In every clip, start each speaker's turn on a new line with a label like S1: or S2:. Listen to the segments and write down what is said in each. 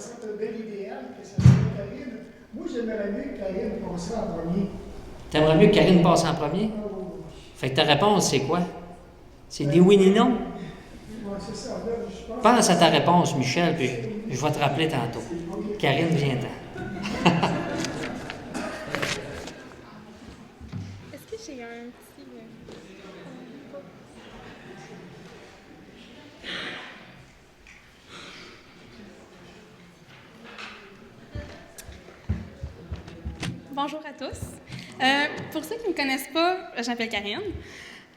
S1: serait un bel idéal que ça soit Karine. Moi, j'aimerais mieux que Karine passe en premier.
S2: T'aimerais mieux que Karine passe en premier?
S1: Oh,
S2: Fait que ta réponse, c'est quoi? C'est ni oui ni non?
S1: ouais, c'est ça. Là, je pense
S2: Pense à ta réponse, Michel, puis je vais te rappeler tantôt. Karine, viens-t'en.
S3: Est-ce que j'ai un petit... Bonjour à tous. Pour ceux qui ne me connaissent pas, je m'appelle Karine.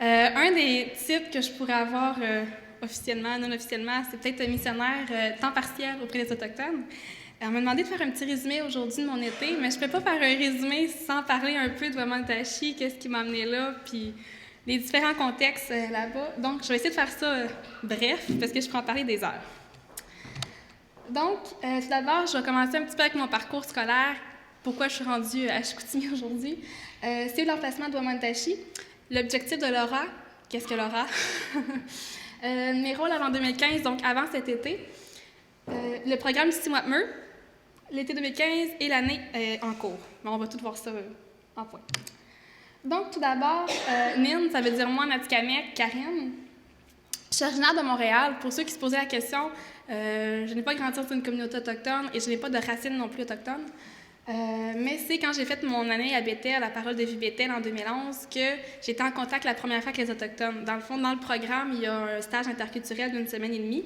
S3: Un des titres que je pourrais avoir officiellement, non officiellement, c'est peut-être missionnaire temps partiel auprès des Autochtones. On m'a demandé de faire un petit résumé aujourd'hui de mon été, mais je ne peux pas faire un résumé sans parler un peu de Wamantashi, qu'est-ce qui m'a amené là, puis les différents contextes là-bas. Donc, je vais essayer de faire ça bref, parce que je peux en parler des heures. Donc, tout d'abord, je vais commencer un petit peu avec mon parcours scolaire. Pourquoi je suis rendue à Chicoutimi aujourd'hui? C'est l'emplacement de Wamantashi. L'objectif de l'Aura, qu'est-ce que l'Aura? Mes rôles avant 2015, donc avant cet été. Le programme Stiwapmer, l'été 2015 et l'année en cours. Bon, on va tout voir ça en point. Donc, tout d'abord, Nin, ça veut dire moi, Natikamek, Karine. Je suis originaire de Montréal. Pour ceux qui se posaient la question, je n'ai pas grandi dans une communauté autochtone et je n'ai pas de racines non plus autochtones. Mais c'est quand j'ai fait mon année à Bethel, à Parole de vie Bethel en 2011, que j'étais en contact la première fois avec les Autochtones. Dans le fond, dans le programme, il y a un stage interculturel d'une semaine et demie.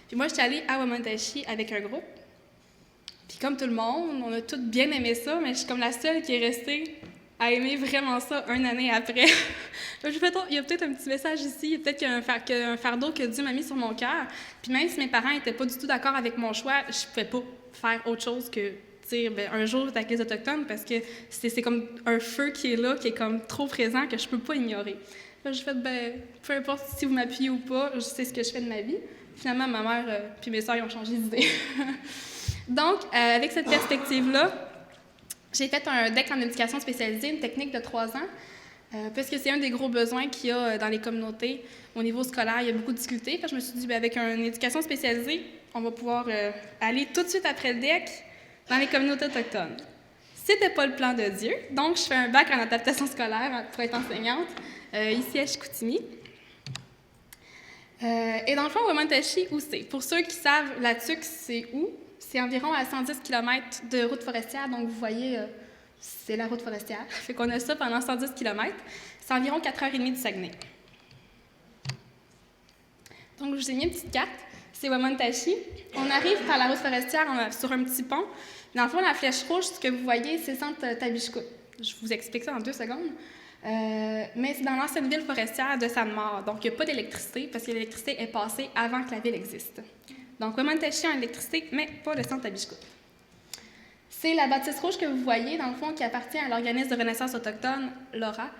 S3: Puis moi, j'étais allée à Wamantashi avec un groupe. Puis comme tout le monde, on a tous bien aimé ça, mais je suis comme la seule qui est restée à aimer vraiment ça une année après. Il y a peut-être un petit message ici, il y a peut-être qu'il y a un fardeau que Dieu m'a mis sur mon cœur. Puis même si mes parents n'étaient pas du tout d'accord avec mon choix, je ne pouvais pas faire autre chose que dire un jour avec les Autochtones parce que c'est comme un feu qui est là, qui est comme trop présent que je ne peux pas ignorer. Là, j'ai fait, peu importe si vous m'appuyez ou pas, je sais ce que je fais de ma vie. Finalement, ma mère puis mes sœurs ils ont changé d'idée. Donc, avec cette perspective-là, j'ai fait un DEC en éducation spécialisée, une technique de 3 ans, parce que c'est un des gros besoins qu'il y a dans les communautés. Au niveau scolaire, il y a beaucoup de difficultés. Fait que je me suis dit, avec une éducation spécialisée, on va pouvoir aller tout de suite après le DEC dans les communautés autochtones. C'était pas le plan de Dieu, donc je fais un bac en adaptation scolaire pour être enseignante ici à Chicoutimi. Et dans le fond, Wamantashi, où c'est? Pour ceux qui savent, la TUC, c'est où? C'est environ à 110 km de route forestière, donc vous voyez, c'est la route forestière. Fait qu'on a ça pendant 110 km. C'est environ 4h30 du Saguenay. Donc, je vous ai mis une petite carte. C'est Wamantashi. On arrive par la route forestière sur un petit pont. Dans le fond, la flèche rouge, ce que vous voyez, c'est Centre Tabichkout. Je vous explique ça en 2 secondes. Mais c'est dans l'ancienne ville forestière de Sanmar. Donc, il n'y a pas d'électricité parce que l'électricité est passée avant que la ville existe. Donc, Wamantashi a l'électricité, mais pas le Centre Tabichkout. C'est la bâtisse rouge que vous voyez, dans le fond, qui appartient à l'organisme de renaissance autochtone, l'Aura.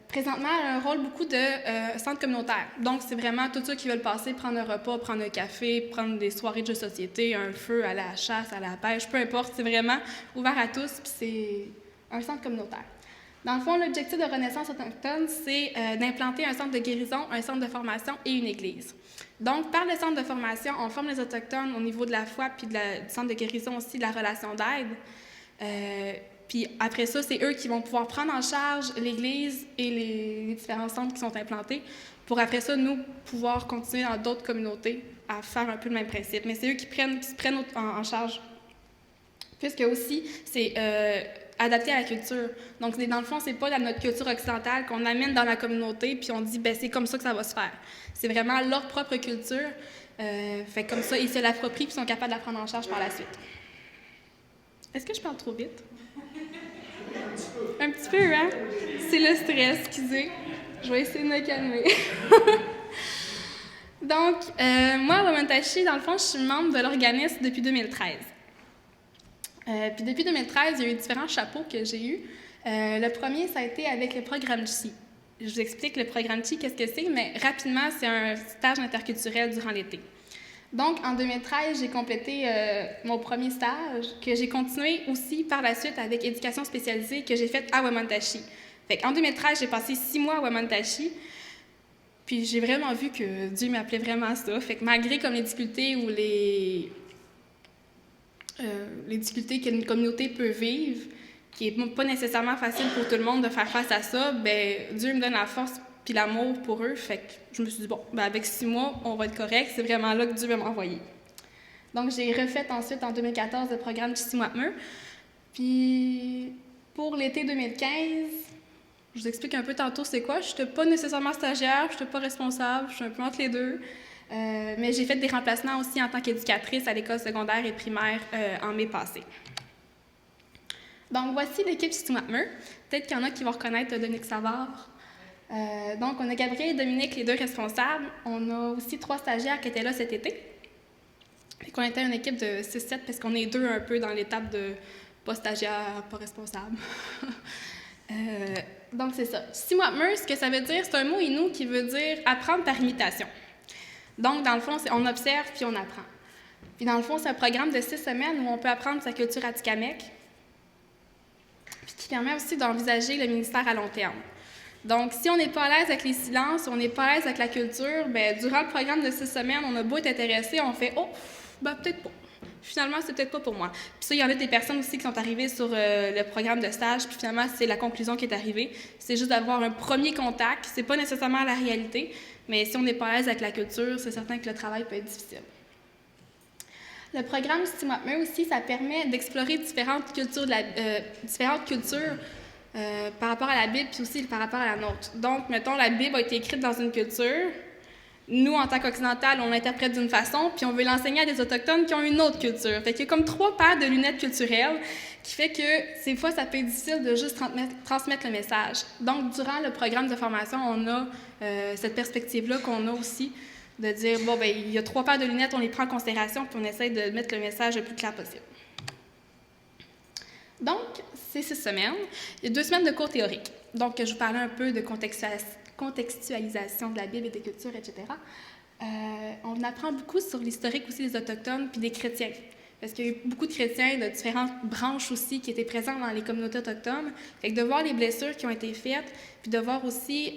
S3: Présentement, elle a un rôle beaucoup de centre communautaire. Donc, c'est vraiment tous ceux qui veulent passer, prendre un repas, prendre un café, prendre des soirées de jeux de société, un feu, à la chasse, à la pêche, peu importe. C'est vraiment ouvert à tous, puis c'est un centre communautaire. Dans le fond, l'objectif de Renaissance autochtone, c'est d'implanter un centre de guérison, un centre de formation et une église. Donc, par le centre de formation, on forme les Autochtones au niveau de la foi, puis du centre de guérison aussi, de la relation d'aide. Puis après ça, c'est eux qui vont pouvoir prendre en charge l'Église et les différents centres qui sont implantés pour après ça, nous, pouvoir continuer dans d'autres communautés à faire un peu le même principe. Mais c'est eux qui se prennent en charge. Puisque aussi, c'est adapté à la culture. Donc, dans le fond, c'est pas notre culture occidentale qu'on amène dans la communauté puis on dit, c'est comme ça que ça va se faire. C'est vraiment leur propre culture. Fait comme ça, ils se l'approprient puis sont capables de la prendre en charge par la suite. Est-ce que je parle trop vite? Un petit peu, hein? C'est le stress, excusez. Je vais essayer de me calmer. Donc, moi, à Wamantashi, dans le fond, je suis membre de l'organisme depuis 2013. Puis depuis 2013, il y a eu différents chapeaux que j'ai eus. Le premier, ça a été avec le programme CHI. Je vous explique le programme CHI, qu'est-ce que c'est, mais rapidement, c'est un stage interculturel durant l'été. Donc, en 2013, j'ai complété mon premier stage, que j'ai continué aussi par la suite avec éducation spécialisée que j'ai faite à Wamantashi. Fait qu'en 2013, j'ai passé 6 mois à Wamantashi, puis j'ai vraiment vu que Dieu m'appelait vraiment à ça. Fait que malgré comme les difficultés ou les les difficultés qu'une communauté peut vivre, qui n'est pas nécessairement facile pour tout le monde de faire face à ça, ben Dieu me donne la force puis l'amour pour eux. Fait que je me suis dit, bon, ben avec 6 mois, on va être correct. C'est vraiment là que Dieu va m'envoyer. Donc, j'ai refait ensuite, en 2014, le programme Chisimoatmeu. Puis, pour l'été 2015, je vous explique un peu tantôt c'est quoi. Je n'étais pas nécessairement stagiaire, je n'étais pas responsable, je suis un peu entre les deux. Mais j'ai fait des remplacements aussi en tant qu'éducatrice à l'école secondaire et primaire en mai passé. Donc, voici l'équipe Chisimoatmeu. Peut-être qu'il y en a qui vont reconnaître Dominique Savard. Donc, on a Gabriel et Dominique, les deux responsables. On a aussi 3 stagiaires qui étaient là cet été. Et qu'on était une équipe de 6-7 parce qu'on est 2 un peu dans l'étape de pas stagiaire, pas responsable. Donc, c'est ça. Chisimoatmeu, ce que ça veut dire, c'est un mot inou qui veut dire apprendre par imitation. Donc, dans le fond, on observe puis on apprend. Puis, dans le fond, c'est un programme de 6 semaines où on peut apprendre sa culture atikamekw, puis qui permet aussi d'envisager le ministère à long terme. Donc, si on n'est pas à l'aise avec les silences, si on n'est pas à l'aise avec la culture, bien, durant le programme de 6 semaines, on a beau être intéressé, on fait « Oh, ben peut-être pas. Finalement, c'est peut-être pas pour moi. » Puis ça, il y en a des personnes aussi qui sont arrivées sur le programme de stage, puis finalement, c'est la conclusion qui est arrivée. C'est juste d'avoir un premier contact. C'est pas nécessairement la réalité, mais si on n'est pas à l'aise avec la culture, c'est certain que le travail peut être difficile. Le programme Chisimoatmeu aussi, ça permet d'explorer différentes cultures par rapport à la Bible, puis aussi par rapport à la nôtre. Donc, mettons, la Bible a été écrite dans une culture. Nous, en tant qu'Occidentales, on l'interprète d'une façon, puis on veut l'enseigner à des Autochtones qui ont une autre culture. Fait qu'il y a comme 3 paires de lunettes culturelles qui fait que, des fois, ça peut être difficile de juste transmettre le message. Donc, durant le programme de formation, on a cette perspective-là qu'on a aussi, de dire, bon, bien, il y a 3 paires de lunettes, on les prend en considération, puis on essaie de mettre le message le plus clair possible. Donc, c'est 6 semaines. Il y a 2 semaines de cours théoriques. Donc, je vous parlais un peu de contextualisation de la Bible et des cultures, etc. On apprend beaucoup sur l'historique aussi des Autochtones puis des chrétiens. Parce qu'il y a eu beaucoup de chrétiens de différentes branches aussi qui étaient présents dans les communautés autochtones. Fait que de voir les blessures qui ont été faites, puis de voir aussi...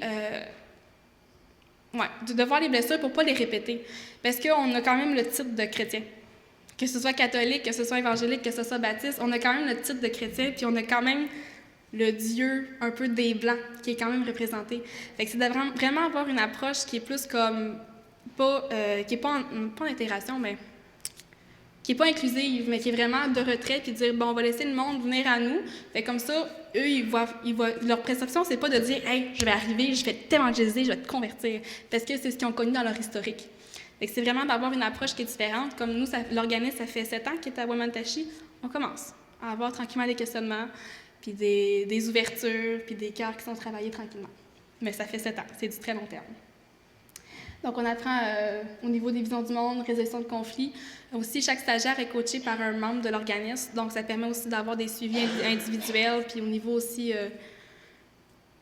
S3: de voir les blessures pour ne pas les répéter. Parce qu'on a quand même le titre de chrétien. Que ce soit catholique, que ce soit évangélique, que ce soit baptiste, on a quand même le titre de chrétien, puis on a quand même le Dieu un peu des Blancs qui est quand même représenté. Fait que c'est de vraiment avoir une approche qui est plus comme, pas en intégration, mais qui n'est pas inclusive, mais qui est vraiment de retrait, puis de dire, bon, on va laisser le monde venir à nous. Fait comme ça, eux, leur perception, c'est pas de dire, hey, je vais arriver, je vais t'évangéliser, je vais te convertir, parce que c'est ce qu'ils ont connu dans leur historique. Fait que c'est vraiment d'avoir une approche qui est différente. Comme nous, l'organisme, ça fait 7 ans qu'il est à Wemantashi, on commence à avoir tranquillement des questionnements, puis des ouvertures, puis des cœurs qui sont travaillés tranquillement. Mais ça fait 7 ans, c'est du très long terme. Donc, on apprend au niveau des visions du monde, résolution de conflits. Aussi, chaque stagiaire est coaché par un membre de l'organisme, donc ça permet aussi d'avoir des suivis individuels, puis au niveau aussi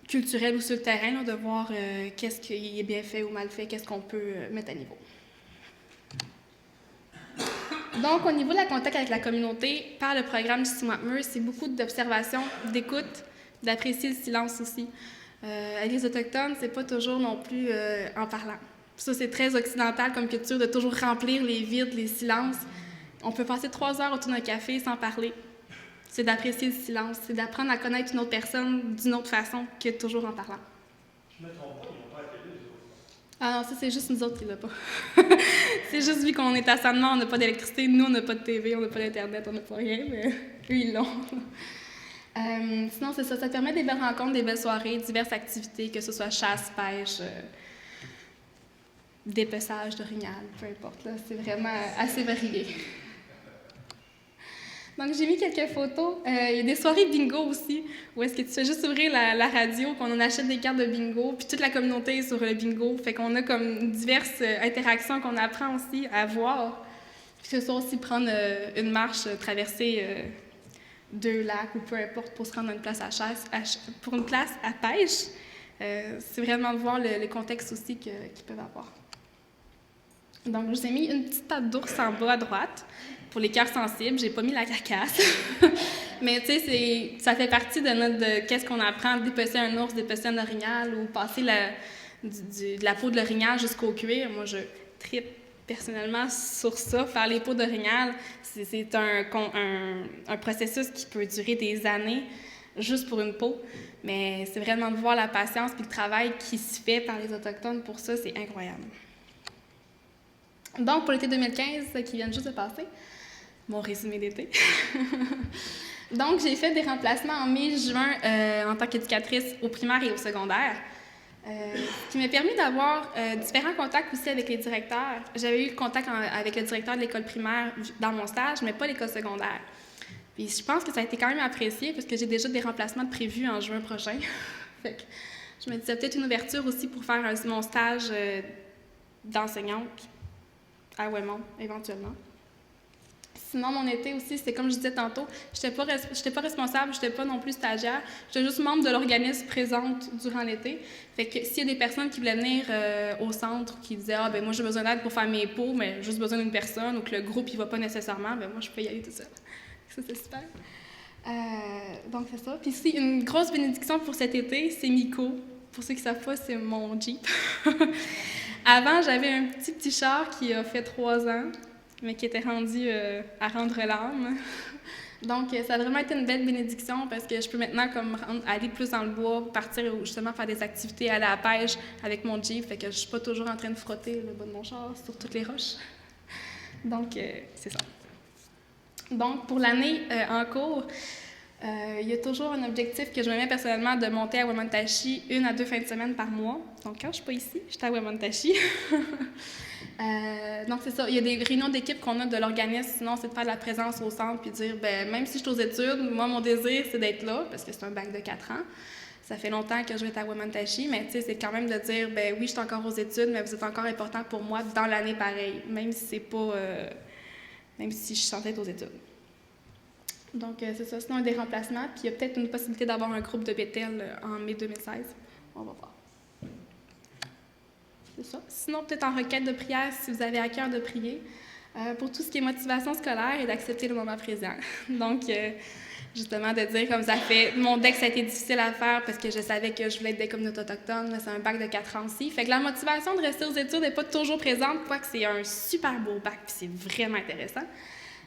S3: culturel ou sur le terrain, là, de voir qu'est-ce qui est bien fait ou mal fait, qu'est-ce qu'on peut mettre à niveau. Donc, au niveau de la contact avec la communauté, par le programme Chisimoatmeu, c'est beaucoup d'observation, d'écoute, d'apprécier le silence aussi. Avec les Autochtones, c'est pas toujours non plus en parlant. Ça, c'est très occidental comme culture, de toujours remplir les vides, les silences. On peut passer 3 heures autour d'un café sans parler. C'est d'apprécier le silence, c'est d'apprendre à connaître une autre personne d'une autre façon que toujours en parlant.
S4: Je me trompe pas, ils n'ont pas la télé, eux autres.
S3: Ah non, ça, c'est juste nous autres qui l'ont pas. C'est juste vu qu'on est à Sandement, on n'a pas d'électricité, nous, on n'a pas de TV, on n'a pas d'Internet, on n'a pas rien, mais eux, ils l'ont. Sinon, c'est ça, ça permet des belles rencontres, des belles soirées, diverses activités, que ce soit chasse, pêche, dépeçage d'orignal, peu importe, là, c'est vraiment assez varié. Donc, j'ai mis quelques photos. Il y a des soirées bingo aussi, où est-ce que tu fais juste ouvrir la radio, qu'on en achète des cartes de bingo, puis toute la communauté est sur le bingo. Fait qu'on a comme diverses interactions qu'on apprend aussi à voir. Puis ce soir aussi, prendre une marche, traverser 2 lacs ou peu importe pour se rendre à une place pour une place à pêche. C'est vraiment de voir le contexte aussi qu'ils peuvent avoir. Donc, je vous ai mis une petite table d'ours en bas à droite. Pour les cœurs sensibles, j'ai pas mis la carcasse. Mais tu sais, ça fait partie de qu'est-ce qu'on apprend, dépecer un ours, dépecer un orignal ou passer de la peau de l'orignal jusqu'au cuir. Moi, je tripe personnellement sur ça. Faire les pots d'orignal, c'est un processus qui peut durer des années juste pour une peau. Mais c'est vraiment de voir la patience et le travail qui se fait par les Autochtones pour ça, c'est incroyable. Donc, pour l'été 2015, qui vient juste de passer, mon résumé d'été. Donc, j'ai fait des remplacements en mai-juin en tant qu'éducatrice au primaire et au secondaire, qui m'a permis d'avoir différents contacts aussi avec les directeurs. J'avais eu contact avec le directeur de l'école primaire dans mon stage, mais pas l'école secondaire. Puis je pense que ça a été quand même apprécié parce que j'ai déjà des remplacements de prévus en juin prochain. Fait que je me disais peut-être une ouverture aussi pour faire mon stage d'enseignante à Ouémont, éventuellement. Sinon, mon été aussi, c'était comme je disais tantôt, je n'étais pas responsable, je n'étais pas non plus stagiaire, j'étais juste membre de l'organisme présente durant l'été. Fait que s'il y a des personnes qui voulaient venir au centre, qui disaient « Ah, ben moi j'ai besoin d'aide pour faire mes pots, mais juste besoin d'une personne » ou que le groupe il va pas nécessairement, ben moi je peux y aller tout seul. Ça, c'est super. Donc, c'est ça. Puis ici, une grosse bénédiction pour cet été, c'est Miko. Pour ceux qui ne savent pas, c'est mon Jeep. Avant, j'avais un petit char qui a fait 3 ans, mais qui était rendu à rendre l'âme. Donc, ça a vraiment été une belle bénédiction parce que je peux maintenant aller plus dans le bois, partir justement faire des activités, aller à la pêche avec mon Jeep. Fait que je ne suis pas toujours en train de frotter le bas de mon char sur toutes les roches. Donc, c'est ça. Donc, pour l'année en cours, il y a toujours un objectif que je me mets personnellement de monter à Wemotaci 1 à 2 fins de semaine par mois. Donc, quand je ne suis pas ici, je suis à Wemotaci. Donc, c'est ça. Il y a des réunions d'équipe qu'on a de l'organisme. Sinon, c'est de faire de la présence au centre puis dire, ben même si je suis aux études, moi, mon désir, c'est d'être là parce que c'est un bac de 4 ans. Ça fait longtemps que je vais être à Wemotaci, mais tu sais, c'est quand même de dire, ben oui, je suis encore aux études, mais vous êtes encore important pour moi dans l'année pareille, même si c'est pas... même si je suis censée être aux études. Donc, c'est ça. Sinon, des remplacements. Puis, il y a peut-être une possibilité d'avoir un groupe de Bethel en mai 2016. On va voir. C'est ça. Sinon, peut-être en requête de prière, si vous avez à cœur de prier, pour tout ce qui est motivation scolaire et d'accepter le moment présent. Donc, justement, de dire, comme ça fait... Mon DEC, ça a été difficile à faire parce que je savais que je voulais être des communautés autochtones, mais c'est un bac de 4 ans aussi. Fait que la motivation de rester aux études n'est pas toujours présente, quoique c'est un super beau bac, puis c'est vraiment intéressant.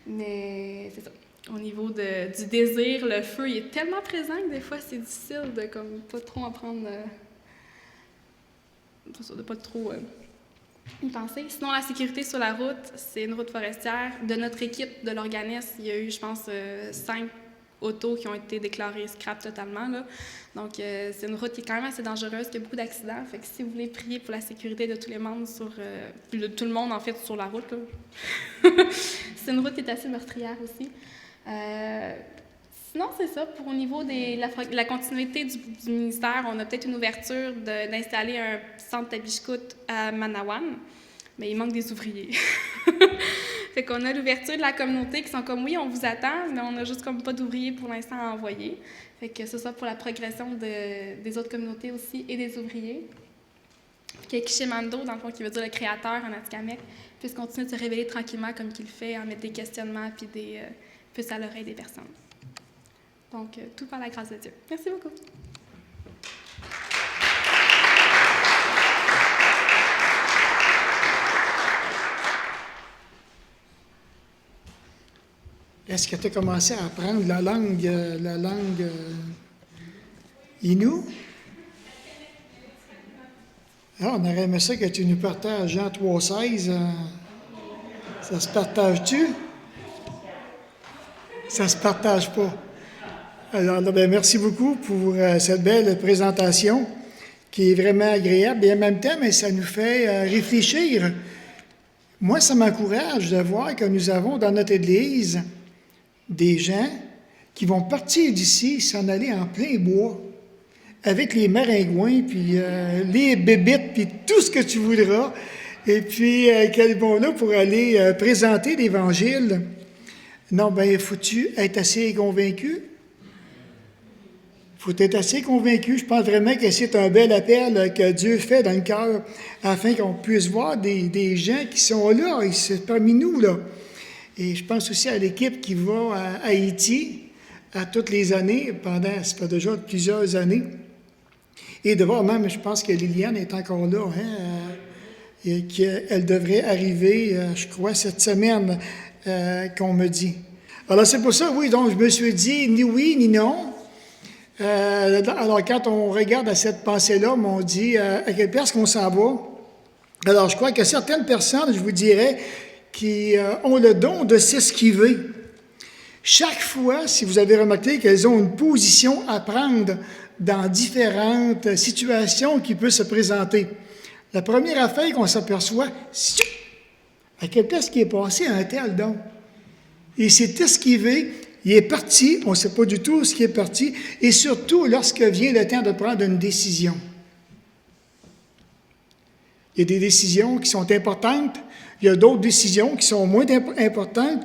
S3: Mais c'est ça. Au niveau du désir, le feu, il est tellement présent que des fois, c'est difficile de comme pas trop en prendre... de pas trop y penser. Sinon, la sécurité sur la route, c'est une route forestière. De notre équipe, de l'organisme, il y a eu, je pense, 5 autos qui ont été déclarées scrap totalement, là. Donc, c'est une route qui est quand même assez dangereuse, qui a beaucoup d'accidents. Fait que si vous voulez prier pour la sécurité de tous les membres de tout le monde, en fait, sur la route, là. C'est une route qui est assez meurtrière aussi. Sinon, c'est ça. Pour au niveau de la continuité du ministère, on a peut-être une ouverture d'installer un centre tabichcout à Manawan, mais il manque des ouvriers. Fait qu'on a l'ouverture de la communauté qui sont comme, oui, on vous attend, mais on n'a juste comme pas d'ouvriers pour l'instant à envoyer. Fait que c'est ça pour la progression des autres communautés aussi et des ouvriers. Puis Kishimando, dans le fond, qui veut dire le créateur en Atikamekw, puisse continuer de se révéler tranquillement comme qu'il fait, en mettre des questionnements puis des puces à l'oreille des personnes. Donc, tout par la grâce de Dieu. Merci beaucoup.
S1: Est-ce que tu as commencé à apprendre la langue Innu? Ah, on aurait aimé ça que tu nous partages Jean 3,16. Ça se partage-tu? Ça se partage pas. Alors, bien, merci beaucoup pour cette belle présentation qui est vraiment agréable et en même temps, mais ça nous fait réfléchir. Moi, ça m'encourage de voir que nous avons dans notre Église des gens qui vont partir d'ici, s'en aller en plein bois, avec les maringouins, puis les bébites, puis tout ce que tu voudras, et puis qu'ils vont là pour aller présenter l'Évangile. Non, bien, faut-tu être assez convaincu? Faut être assez convaincu. Je pense vraiment que c'est un bel appel que Dieu fait dans le cœur, afin qu'on puisse voir des gens qui sont là, parmi nous, là. Et je pense aussi à l'équipe qui va à Haïti à toutes les années, ça fait déjà plusieurs années. Et de voir même, je pense que Liliane est encore là, hein? et qu'elle devrait arriver, je crois, cette semaine, qu'on me dit. Alors, c'est pour ça, oui, donc je me suis dit ni oui ni non. Alors, quand on regarde à cette pensée-là, on dit à quelle place qu'on s'en va. Alors, je crois que certaines personnes, je vous dirais, qui ont le don de s'esquiver. Chaque fois, si vous avez remarqué qu'elles ont une position à prendre dans différentes situations qui peuvent se présenter. La première affaire qu'on s'aperçoit, c'est à quelle place qui est passé un tel don. Il s'est esquivé, il est parti, on ne sait pas du tout ce qui est parti, et surtout lorsque vient le temps de prendre une décision. Il y a des décisions qui sont importantes, il y a d'autres décisions qui sont moins importantes,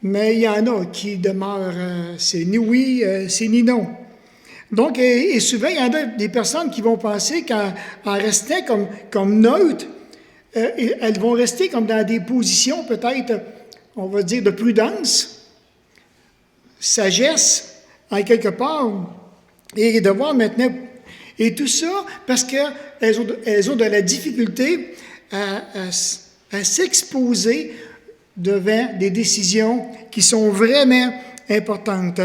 S1: mais il y en a qui demeurent, c'est ni oui, c'est ni non. Donc, et souvent, il y en a des personnes qui vont penser qu'en restant comme neutres, elles vont rester comme dans des positions peut-être, on va dire, de prudence, sagesse, en quelque part, et de voir maintenant. Et tout ça parce qu'elles ont de la difficulté à s'exposer devant des décisions qui sont vraiment importantes.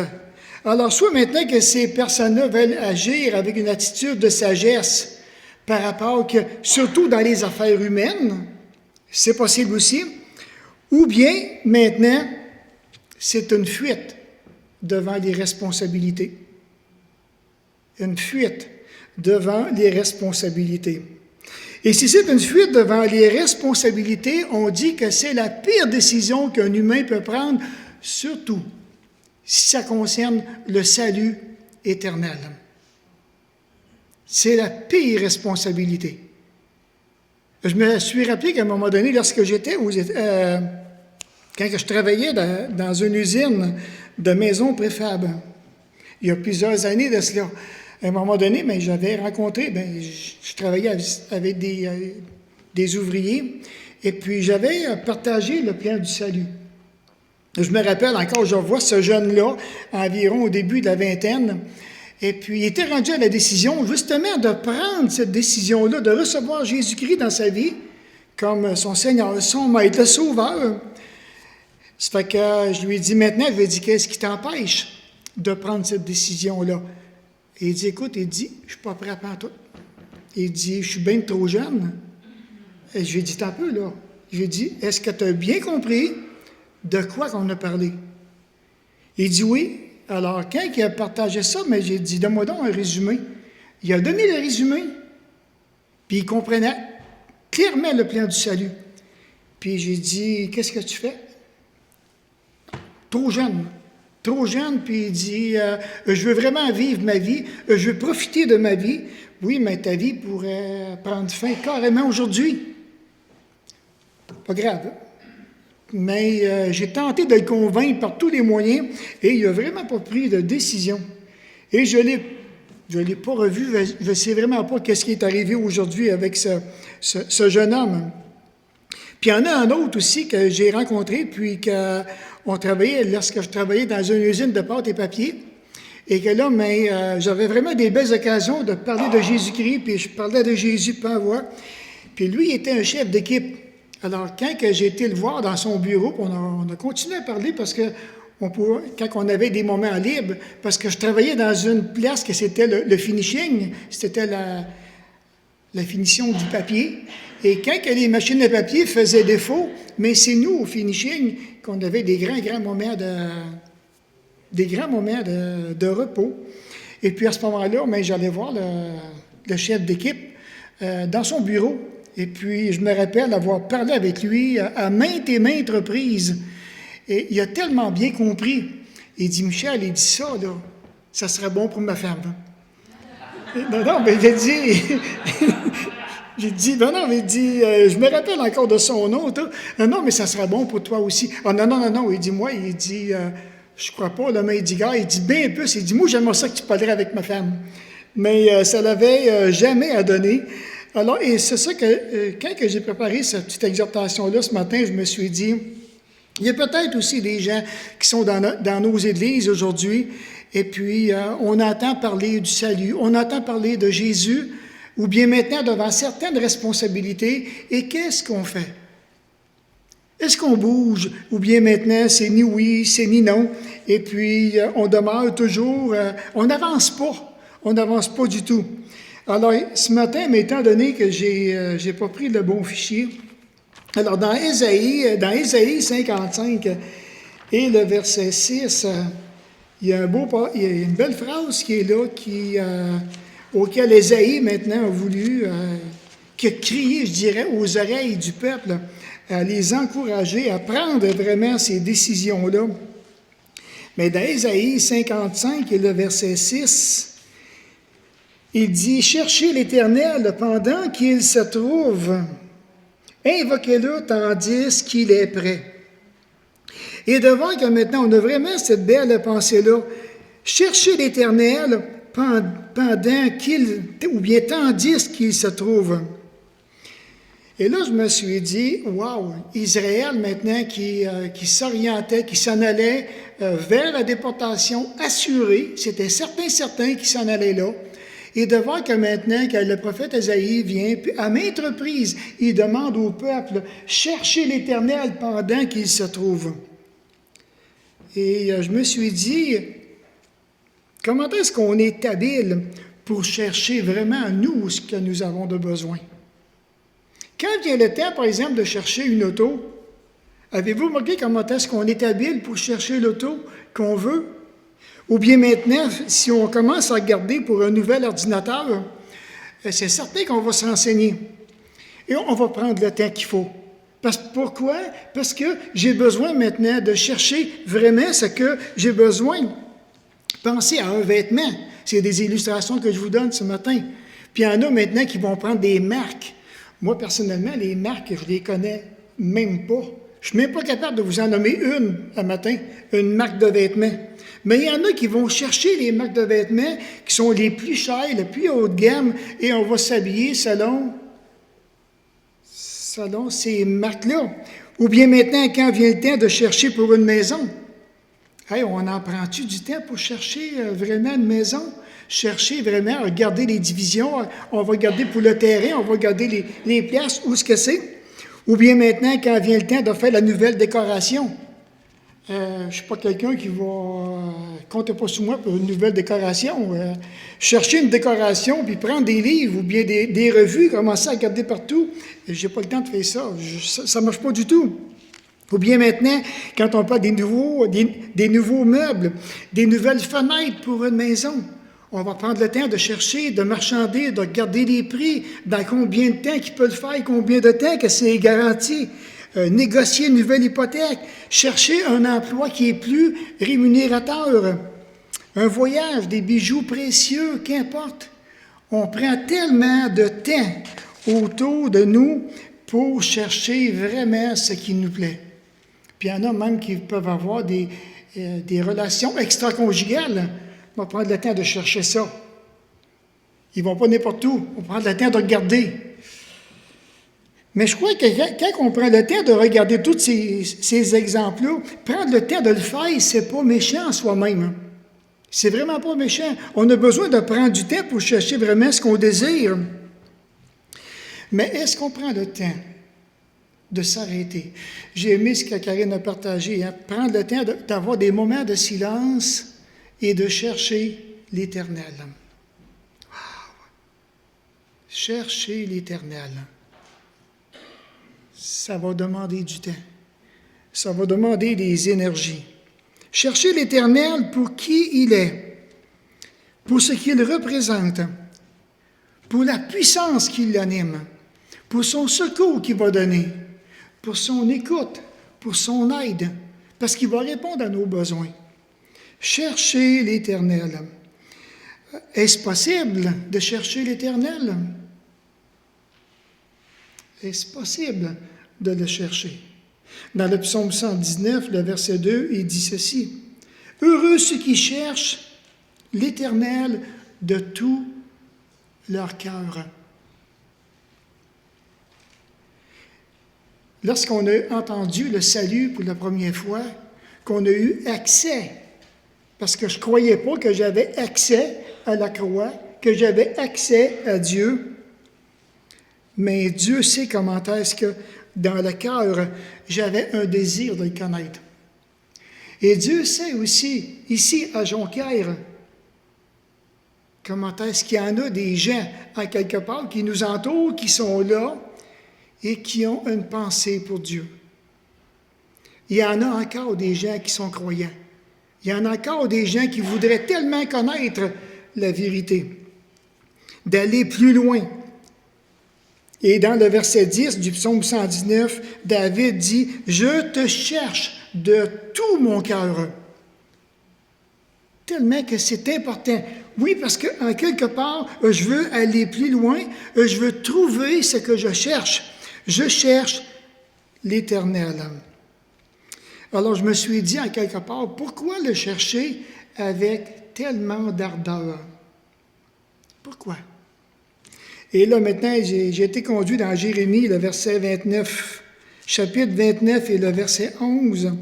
S1: Alors, soit maintenant que ces personnes-là veulent agir avec une attitude de sagesse par rapport que, surtout dans les affaires humaines, c'est possible aussi, ou bien maintenant, c'est une fuite devant les responsabilités. Une fuite devant les responsabilités. Et si c'est une fuite devant les responsabilités, on dit que c'est la pire décision qu'un humain peut prendre, surtout si ça concerne le salut éternel. C'est la pire responsabilité. Je me suis rappelé qu'à un moment donné, lorsque j'étais quand je travaillais dans une usine de maisons préfab, il y a plusieurs années de cela, à un moment donné, j'avais rencontré, je travaillais avec des ouvriers, et puis j'avais partagé le plan du salut. Je me rappelle encore, je vois ce jeune-là, environ au début de la vingtaine, et puis il était rendu à la décision, justement, de prendre cette décision-là, de recevoir Jésus-Christ dans sa vie, comme son Seigneur, son Maître, le Sauveur. Ça fait que je lui ai dit maintenant, je lui ai dit, qu'est-ce qui t'empêche de prendre cette décision-là? Et il dit, écoute, je ne suis pas prêt à prendre tout. Il dit, je suis bien trop jeune. Et je lui ai dit, un peu, là. Je lui ai dit, est-ce que tu as bien compris de quoi qu'on a parlé? Il dit oui. Alors, quand il a partagé ça, j'ai dit, donne-moi donc un résumé. Il a donné le résumé, puis il comprenait clairement le plan du salut. Puis j'ai dit, qu'est-ce que tu fais? Trop jeune. Trop jeune, puis il dit, je veux vraiment vivre ma vie, je veux profiter de ma vie. Oui, mais ta vie pourrait prendre fin carrément aujourd'hui. Pas grave. Mais j'ai tenté de le convaincre par tous les moyens et il n'a vraiment pas pris de décision. Et je ne l'ai pas revu, je ne sais vraiment pas qu'est-ce qui est arrivé aujourd'hui avec ce jeune homme. Puis il y en a un autre aussi que j'ai rencontré, puis qu'on travaillait, lorsque je travaillais dans une usine de pâte et papier, et que là, j'avais vraiment des belles occasions de parler de Jésus-Christ, puis je parlais de Jésus par voix. Puis lui, il était un chef d'équipe. Alors, quand j'ai été le voir dans son bureau, on a continué à parler parce que quand on avait des moments libres, parce que je travaillais dans une place que c'était le finishing, c'était la finition du papier. Et quand les machines à papier faisaient défaut, mais c'est nous, au finishing, qu'on avait des grands moments de repos. Et puis à ce moment-là, j'allais voir le chef d'équipe dans son bureau. Et puis, je me rappelle avoir parlé avec lui à maintes et maintes reprises. Et il a tellement bien compris. Il dit, Michel, il dit ça, là, ça serait bon pour ma femme. Non, mais j'ai dit... J'ai dit, je me rappelle encore de son nom. Non, mais ça serait bon pour toi aussi. Ah, non. Il dit, moi, je crois pas, là, mais il dit, gars, il dit bien plus. Il dit, moi, j'aimerais ça que tu parlerais avec ma femme. Mais ça l'avait jamais à donner. Alors, et c'est ça que, quand j'ai préparé cette petite exhortation-là ce matin, je me suis dit, il y a peut-être aussi des gens qui sont dans nos églises aujourd'hui, et puis on entend parler du salut, on entend parler de Jésus, ou bien maintenant devant certaines responsabilités, et qu'est-ce qu'on fait? Est-ce qu'on bouge, ou bien maintenant c'est ni oui, c'est ni non, et puis on demeure toujours, on n'avance pas du tout. Alors, ce matin, mais étant donné que j'ai pas pris le bon fichier, alors dans Ésaïe 55 et le verset 6, il y a une belle phrase qui est là, auquel Ésaïe maintenant a voulu, qui a crié, je dirais, aux oreilles du peuple, à les encourager à prendre vraiment ces décisions-là. Mais dans Ésaïe 55 et le verset 6, il dit « Cherchez l'Éternel pendant qu'il se trouve, invoquez-le tandis qu'il est prêt. » Et de voir que maintenant, on a vraiment cette belle pensée-là. Cherchez l'Éternel pendant qu'il, ou bien tandis qu'il se trouve. Et là, je me suis dit, wow, Israël maintenant qui s'orientait, qui s'en allait vers la déportation assurée, c'était certain qui s'en allait là. Et de voir que maintenant, que le prophète Ésaïe vient, puis à maintes reprises, il demande au peuple, cherchez l'Éternel pendant qu'il se trouve. Et je me suis dit, comment est-ce qu'on est habile pour chercher vraiment nous ce que nous avons de besoin? Quand vient le temps, par exemple, de chercher une auto, avez-vous remarqué comment est-ce qu'on est habile pour chercher l'auto qu'on veut? Ou bien maintenant, si on commence à regarder pour un nouvel ordinateur, c'est certain qu'on va se renseigner. Et on va prendre le temps qu'il faut. Pourquoi? Parce que j'ai besoin maintenant de chercher vraiment ce que j'ai besoin. Pensez à un vêtement. C'est des illustrations que je vous donne ce matin. Puis il y en a maintenant qui vont prendre des marques. Moi, personnellement, les marques, je les connais même pas. Je ne suis même pas capable de vous en nommer une un matin, une marque de vêtements. Mais il y en a qui vont chercher les marques de vêtements qui sont les plus chères, les plus haut de gamme, et on va s'habiller selon ces marques-là. Ou bien maintenant, quand vient le temps de chercher pour une maison, hey, on en prend-tu du temps pour chercher vraiment une maison? Chercher vraiment, regarder les divisions, on va regarder pour le terrain, on va regarder les places, où est-ce que c'est? Ou bien maintenant, quand vient le temps de faire la nouvelle décoration. Je ne suis pas quelqu'un qui va compter pas sur moi pour une nouvelle décoration. Chercher une décoration, puis prendre des livres ou bien des revues, commencer à regarder partout. Je n'ai pas le temps de faire ça. Ça ne marche pas du tout. Ou bien maintenant, quand on parle des nouveaux meubles, des nouvelles fenêtres pour une maison, on va prendre le temps de chercher, de marchander, de regarder les prix, dans combien de temps qu'il peut le faire, combien de temps que c'est garanti. Négocier une nouvelle hypothèque, chercher un emploi qui est plus rémunérateur, un voyage, des bijoux précieux, qu'importe. On prend tellement de temps autour de nous pour chercher vraiment ce qui nous plaît. Puis il y en a même qui peuvent avoir des relations extra-conjugales. On va prendre le temps de chercher ça. Ils ne vont pas n'importe où. On va prendre le temps de regarder. Mais je crois que quand on prend le temps de regarder tous ces exemples-là, prendre le temps de le faire, c'est pas méchant en soi-même. C'est vraiment pas méchant. On a besoin de prendre du temps pour chercher vraiment ce qu'on désire. Mais est-ce qu'on prend le temps de s'arrêter? J'ai aimé ce que Karine a partagé. Hein? Prendre le temps d'avoir des moments de silence et de chercher l'Éternel. Wow. Chercher l'Éternel. Ça va demander du temps. Ça va demander des énergies. Chercher l'Éternel pour qui il est, pour ce qu'il représente, pour la puissance qui l'anime, pour son secours qu'il va donner, pour son écoute, pour son aide, parce qu'il va répondre à nos besoins. Chercher l'Éternel. Est-ce possible de chercher l'Éternel? Est-ce possible de le chercher? Dans le psaume 119, le verset 2, il dit ceci. « Heureux ceux qui cherchent l'Éternel de tout leur cœur. » Lorsqu'on a entendu le salut pour la première fois, qu'on a eu accès, parce que je ne croyais pas que j'avais accès à la croix, que j'avais accès à Dieu, mais Dieu sait comment est-ce que dans le cœur, j'avais un désir de le connaître. Et Dieu sait aussi, ici à Jonquière, comment est-ce qu'il y en a des gens, en quelque part, qui nous entourent, qui sont là et qui ont une pensée pour Dieu. Il y en a encore des gens qui sont croyants. Il y en a encore des gens qui voudraient tellement connaître la vérité, d'aller plus loin. Et dans le verset 10 du psaume 119, David dit « Je te cherche de tout mon cœur ». Tellement que c'est important. Oui, parce qu'en quelque part, je veux aller plus loin, je veux trouver ce que je cherche. Je cherche l'Éternel. Alors, je me suis dit, en quelque part, pourquoi le chercher avec tellement d'ardeur? Pourquoi? Et là, maintenant, j'ai été conduit dans Jérémie, le verset 29, chapitre 29 et le verset 11,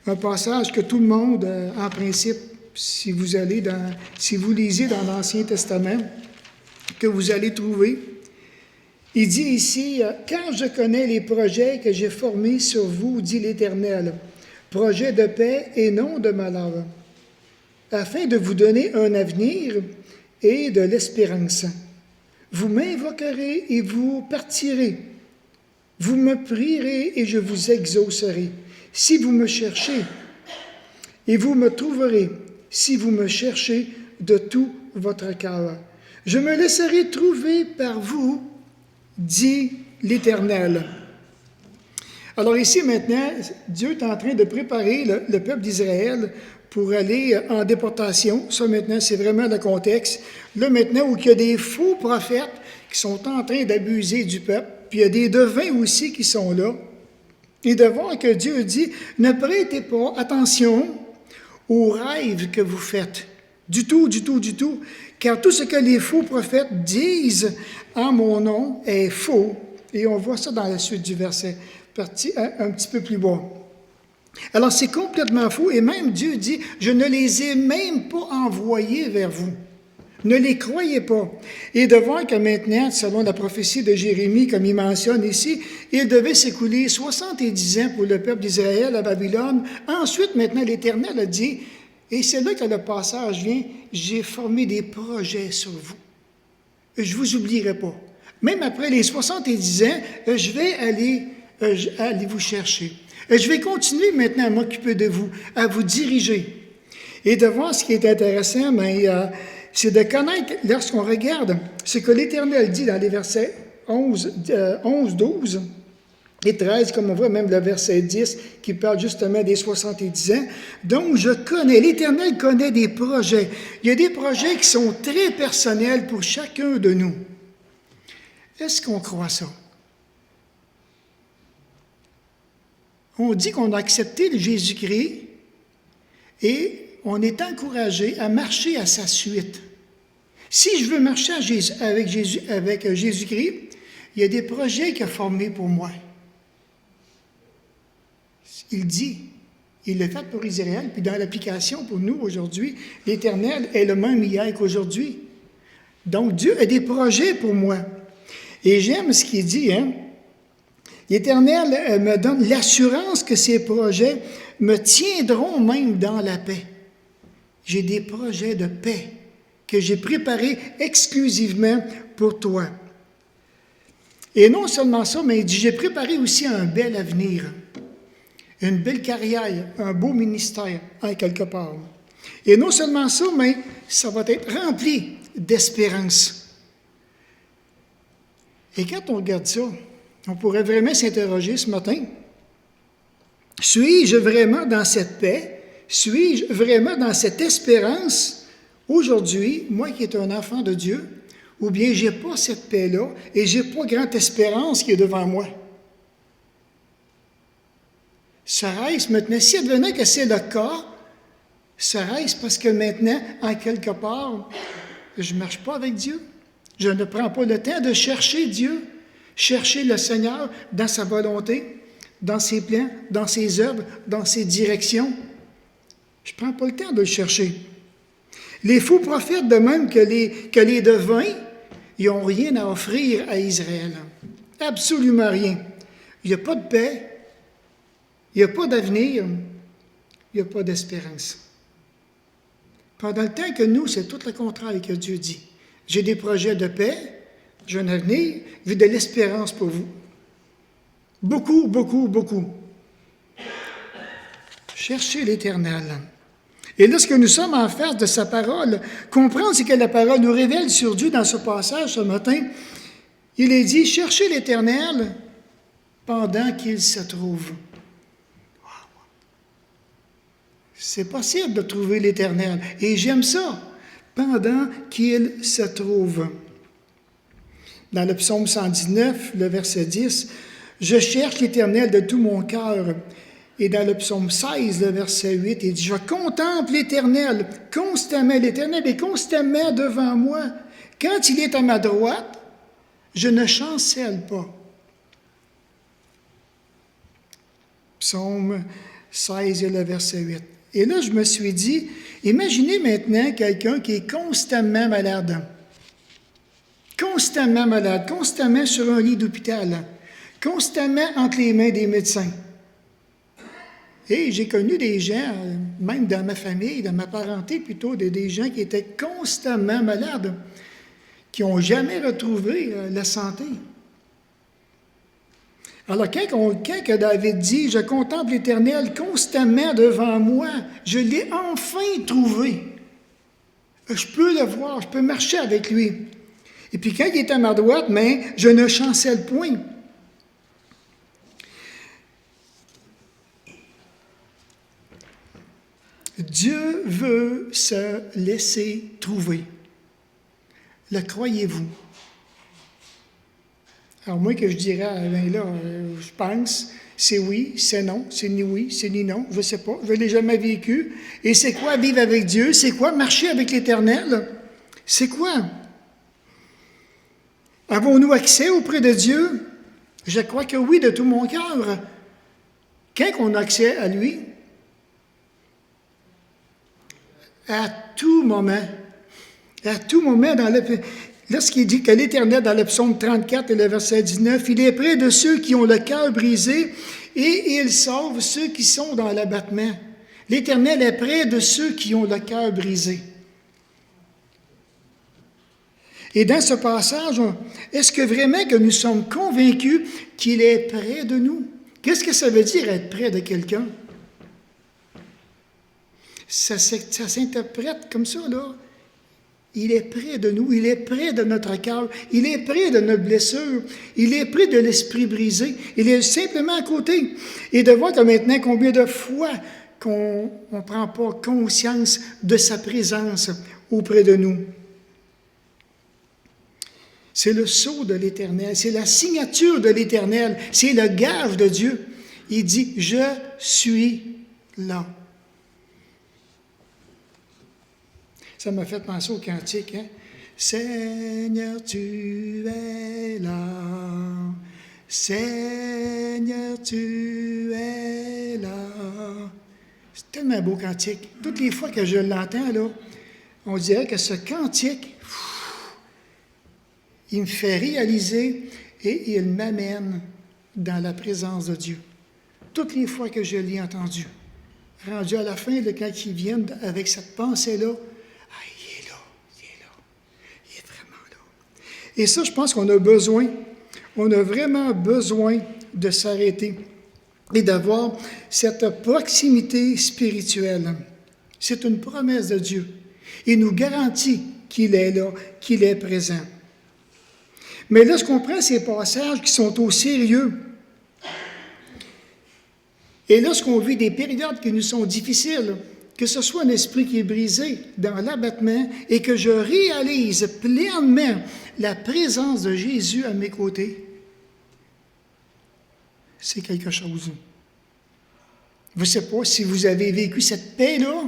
S1: un passage que tout le monde, en principe, si vous lisez dans l'Ancien Testament, que vous allez trouver. Il dit ici, « Car je connais les projets que j'ai formés sur vous, dit l'Éternel, projets de paix et non de malheur, afin de vous donner un avenir et de l'espérance. Vous m'invoquerez et vous partirez. Vous me prierez et je vous exaucerai. Si vous me cherchez, et vous me trouverez, si vous me cherchez de tout votre cœur. Je me laisserai trouver par vous, dit l'Éternel. » Alors ici maintenant, Dieu est en train de préparer le peuple d'Israël pour aller en déportation. Ça maintenant, c'est vraiment le contexte. Là maintenant, où il y a des faux prophètes qui sont en train d'abuser du peuple, puis il y a des devins aussi qui sont là. Et de voir que Dieu dit, ne prêtez pas attention aux rêves que vous faites. Du tout, du tout, du tout. Car tout ce que les faux prophètes disent en mon nom est faux. Et on voit ça dans la suite du verset, un petit peu plus bas. Alors c'est complètement faux. Et même Dieu dit, je ne les ai même pas envoyés vers vous. Ne les croyez pas. Et de voir que maintenant, selon la prophétie de Jérémie, comme il mentionne ici, il devait s'écouler 70 ans pour le peuple d'Israël à Babylone. Ensuite, maintenant, l'Éternel a dit, et c'est là que le passage vient, j'ai formé des projets sur vous. Je ne vous oublierai pas. Même après les 70 ans, je vais aller vous chercher. Je vais continuer maintenant à m'occuper de vous, à vous diriger. Et de voir ce qui est intéressant, c'est de connaître, lorsqu'on regarde ce que l'Éternel dit dans les versets 11, 12 et 13, comme on voit même le verset 10 qui parle justement des 70 ans. Donc, l'Éternel connaît des projets. Il y a des projets qui sont très personnels pour chacun de nous. Est-ce qu'on croit ça? On dit qu'on a accepté le Jésus-Christ et on est encouragé à marcher à sa suite. Si je veux marcher avec Jésus-Christ, il y a des projets qu'il a formés pour moi. Il dit, il l'a fait pour Israël, puis dans l'application pour nous aujourd'hui, l'Éternel est le même hier qu'aujourd'hui. Donc Dieu a des projets pour moi. Et j'aime ce qu'il dit, hein? L'Éternel me donne l'assurance que ces projets me tiendront même dans la paix. J'ai des projets de paix que j'ai préparés exclusivement pour toi. Et non seulement ça, mais il dit, j'ai préparé aussi un bel avenir, une belle carrière, un beau ministère, en quelque part. Et non seulement ça, mais ça va être rempli d'espérance. Et quand on regarde ça, on pourrait vraiment s'interroger ce matin. Suis-je vraiment dans cette paix? Suis-je vraiment dans cette espérance aujourd'hui, moi qui est un enfant de Dieu, ou bien je n'ai pas cette paix-là et je n'ai pas grande espérance qui est devant moi? Serait-ce maintenant, si advenait que c'est le cas, serait-ce parce que maintenant, en quelque part, je ne marche pas avec Dieu? Je ne prends pas le temps de chercher Dieu, chercher le Seigneur dans sa volonté, dans ses plans, dans ses œuvres, dans ses directions. Je ne prends pas le temps de le chercher. Les faux prophètes, de même que les devins, ils n'ont rien à offrir à Israël. Absolument rien. Il n'y a pas de paix, il n'y a pas d'avenir, il n'y a pas d'espérance. Pendant le temps que nous, c'est tout le contraire que Dieu dit. J'ai des projets de paix, j'ai un avenir, j'ai de l'espérance pour vous. Beaucoup, beaucoup, beaucoup. Cherchez l'Éternel. Et lorsque nous sommes en face de sa parole, comprendre ce que la parole nous révèle sur Dieu dans ce passage ce matin, il est dit, cherchez l'Éternel pendant qu'il se trouve. C'est possible de trouver l'Éternel. Et j'aime ça, pendant qu'il se trouve. Dans le psaume 119, le verset 10, « Je cherche l'Éternel de tout mon cœur. » Et dans le psaume 16, le verset 8, il dit, « Je contemple l'Éternel constamment. L'Éternel est constamment devant moi. Quand il est à ma droite, je ne chancelle pas. » Psaume 16 et le verset 8. Et là, je me suis dit, imaginez maintenant quelqu'un qui est constamment malade. Constamment malade, constamment sur un lit d'hôpital, constamment entre les mains des médecins. Et j'ai connu des gens, même dans ma famille, dans ma parenté plutôt, des gens qui étaient constamment malades, qui n'ont jamais retrouvé la santé. Alors, quand David dit « Je contemple l'Éternel constamment devant moi », je l'ai enfin trouvé. Je peux le voir, je peux marcher avec lui. Et puis quand il est à ma droite, mais je ne chancelle point. Dieu veut se laisser trouver. Le croyez-vous? Alors moi que je dirais, ben là, je pense, c'est oui, c'est non, c'est ni oui, c'est ni non, je ne sais pas, je ne l'ai jamais vécu. Et c'est quoi vivre avec Dieu? C'est quoi marcher avec l'Éternel? C'est quoi? Avons-nous accès auprès de Dieu? Je crois que oui, de tout mon cœur. Quand on a accès à lui? À tout moment. À tout moment dans le... Lorsqu'il dit que l'Éternel, dans le psaume 34 et le verset 19, il est près de ceux qui ont le cœur brisé et il sauve ceux qui sont dans l'abattement. L'Éternel est près de ceux qui ont le cœur brisé. Et dans ce passage, est-ce que vraiment que nous sommes convaincus qu'il est près de nous? Qu'est-ce que ça veut dire être près de quelqu'un? Ça s'interprète comme ça, là. Il est près de nous, il est près de notre cœur, il est près de notre blessure, il est près de l'esprit brisé, il est simplement à côté. Et de voir que maintenant combien de fois qu'on ne prend pas conscience de sa présence auprès de nous. C'est le sceau de l'Éternel, c'est la signature de l'Éternel, c'est le gage de Dieu. Il dit « Je suis là ». Ça m'a fait penser au cantique, hein? Seigneur, tu es là. Seigneur, tu es là. C'est tellement un beau cantique. Toutes les fois que je l'entends, là, on dirait que ce cantique, il me fait réaliser et il m'amène dans la présence de Dieu. Toutes les fois que je l'ai entendu, rendu à la fin, de quand il vient avec cette pensée-là, et ça, je pense qu'on a vraiment besoin de s'arrêter et d'avoir cette proximité spirituelle. C'est une promesse de Dieu. Il nous garantit qu'il est là, qu'il est présent. Mais lorsqu'on prend ces passages qui sont au sérieux, et lorsqu'on vit des périodes qui nous sont difficiles, que ce soit un esprit qui est brisé dans l'abattement et que je réalise pleinement la présence de Jésus à mes côtés, c'est quelque chose. Je ne sais pas si vous avez vécu cette paix-là,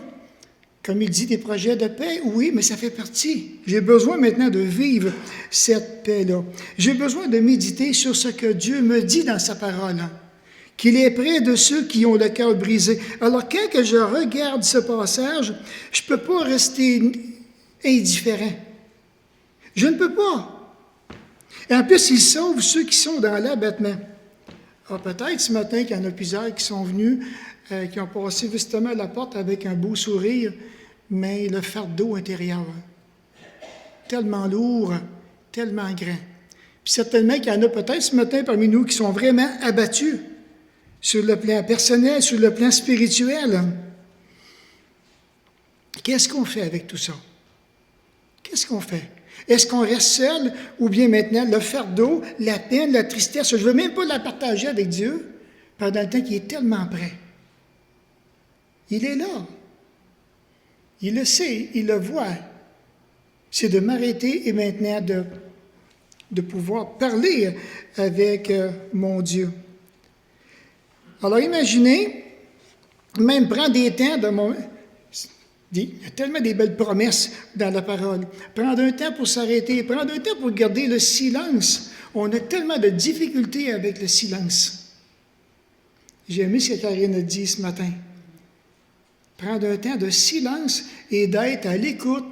S1: comme il dit, des projets de paix. Oui, mais ça fait partie. J'ai besoin maintenant de vivre cette paix-là. J'ai besoin de méditer sur ce que Dieu me dit dans sa parole, qu'il est près de ceux qui ont le cœur brisé. Alors, quand que je regarde ce passage, je ne peux pas rester indifférent. Je ne peux pas. Et en plus, il sauve ceux qui sont dans l'abattement. Alors peut-être ce matin qu'il y en a plusieurs qui sont venus, qui ont passé justement à la porte avec un beau sourire, mais le fardeau intérieur, tellement lourd, tellement grand. Puis certainement qu'il y en a peut-être ce matin parmi nous qui sont vraiment abattus sur le plan personnel, sur le plan spirituel. Qu'est-ce qu'on fait avec tout ça? Qu'est-ce qu'on fait? Est-ce qu'on reste seul ou bien maintenant le fardeau, la peine, la tristesse, je ne veux même pas la partager avec Dieu pendant le temps qu'il est tellement près. Il est là. Il le sait, il le voit. C'est de m'arrêter et maintenant de pouvoir parler avec mon Dieu. Alors imaginez, même prendre des temps de mon... Il y a tellement des belles promesses dans la parole. Prendre un temps pour s'arrêter, prendre un temps pour garder le silence. On a tellement de difficultés avec le silence. J'ai aimé ce que Karine a dit ce matin. Prendre un temps de silence et d'être à l'écoute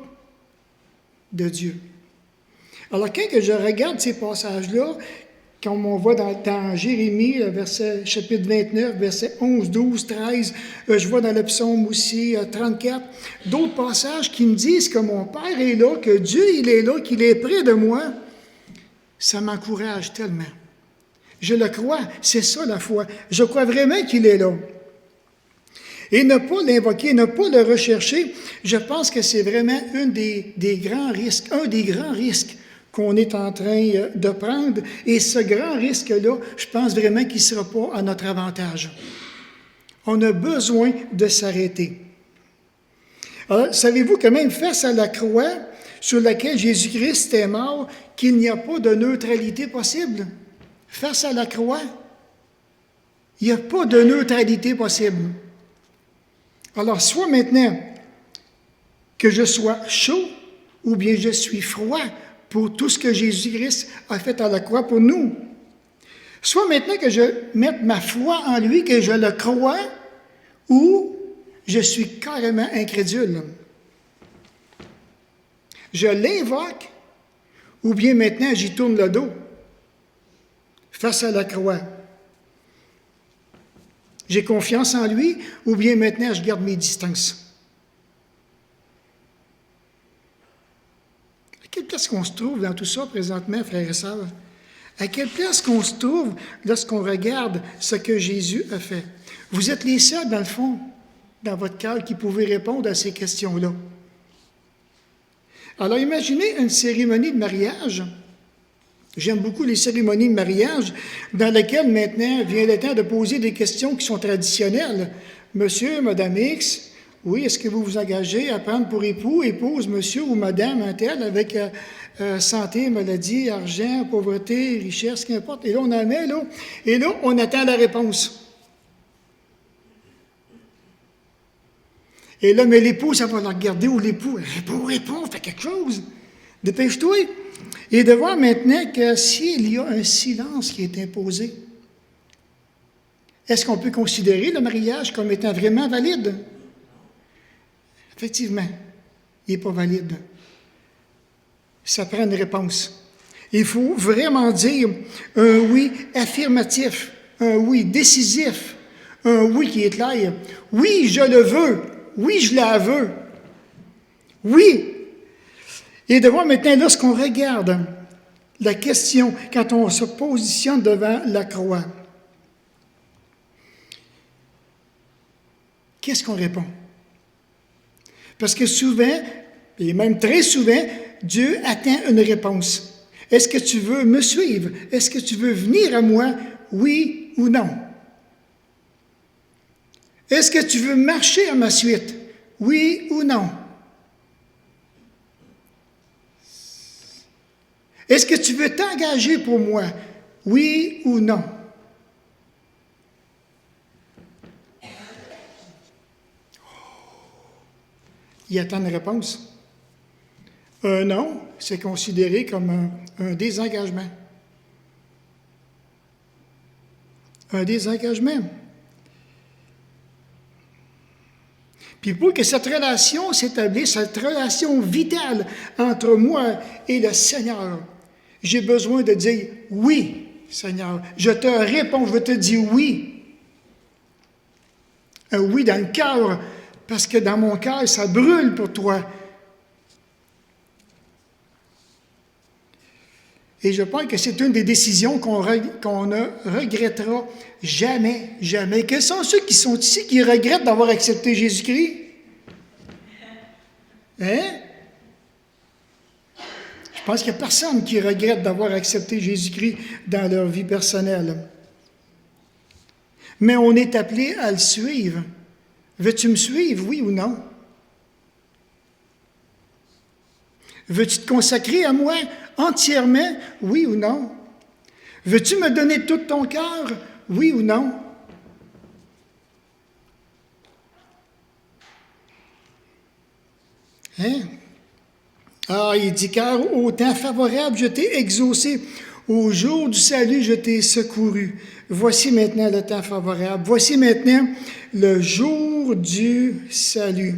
S1: de Dieu. Alors, quand je regarde ces passages-là, comme on voit dans Jérémie, chapitre 29, versets 11, 12, 13, je vois dans le psaume aussi 34, d'autres passages qui me disent que mon Père est là, que Dieu il est là, qu'il est près de moi, ça m'encourage tellement. Je le crois, c'est ça la foi. Je crois vraiment qu'il est là. Et ne pas l'invoquer, ne pas le rechercher, je pense que c'est vraiment un des grands risques qu'on est en train de prendre. Et ce grand risque-là, je pense vraiment qu'il ne sera pas à notre avantage. On a besoin de s'arrêter. Alors, savez-vous que même face à la croix sur laquelle Jésus-Christ est mort, qu'il n'y a pas de neutralité possible? Face à la croix, il n'y a pas de neutralité possible. Alors, soit maintenant que je sois chaud ou bien je suis froid pour tout ce que Jésus-Christ a fait à la croix pour nous. Soit maintenant que je mette ma foi en lui, que je le crois, ou je suis carrément incrédule. Je l'invoque, ou bien maintenant j'y tourne le dos face à la croix. J'ai confiance en lui, ou bien maintenant je garde mes distances. À quelle place qu'on se trouve dans tout ça présentement, frères et sœurs? À quelle place qu'on se trouve lorsqu'on regarde ce que Jésus a fait? Vous êtes les seuls, dans le fond, dans votre cœur, qui pouvez répondre à ces questions-là. Alors, imaginez une cérémonie de mariage. J'aime beaucoup les cérémonies de mariage dans lesquelles maintenant vient le temps de poser des questions qui sont traditionnelles. Monsieur, Madame X, oui, est-ce que vous vous engagez à prendre pour époux, épouse, monsieur ou madame un tel avec santé, maladie, argent, pauvreté, richesse, qu'importe. Et là, on en met, là. Et là, on attend la réponse. Et là, mais l'époux, ça va le regarder, ou l'époux, réponds, fais quelque chose. Dépêche-toi. Et de voir maintenant que s'il y a un silence qui est imposé, est-ce qu'on peut considérer le mariage comme étant vraiment valide? Effectivement, il n'est pas valide. Ça prend une réponse. Il faut vraiment dire un oui affirmatif, un oui décisif, un oui qui est clair. Oui, je le veux. Oui, je la veux. Oui. Et de voir maintenant, lorsqu'on regarde la question, quand on se positionne devant la croix, qu'est-ce qu'on répond? Parce que souvent, et même très souvent, Dieu attend une réponse. Est-ce que tu veux me suivre? Est-ce que tu veux venir à moi? Oui ou non? Est-ce que tu veux marcher à ma suite? Oui ou non? Est-ce que tu veux t'engager pour moi? Oui ou non? Il attend une réponse. Un non, c'est considéré comme un désengagement. Un désengagement. Puis pour que cette relation s'établisse, cette relation vitale entre moi et le Seigneur, J'ai besoin de dire oui, Seigneur. Je te réponds, je te dis oui. Un oui dans le cœur, parce que dans mon cœur, ça brûle pour toi. Et je pense que c'est une des décisions qu'on ne regrettera jamais, jamais. Quels sont ceux qui sont ici qui regrettent d'avoir accepté Jésus-Christ? Hein? Je pense qu'il n'y a personne qui regrette d'avoir accepté Jésus-Christ dans leur vie personnelle. Mais on est appelé à le suivre. Veux-tu me suivre, oui ou non? Veux-tu te consacrer à moi entièrement, oui ou non? Veux-tu me donner tout ton cœur, oui ou non? Hein? Ah, il dit, car au temps favorable, je t'ai exaucé. Au jour du salut, je t'ai secouru. Voici maintenant le temps favorable. Voici maintenant le jour du salut.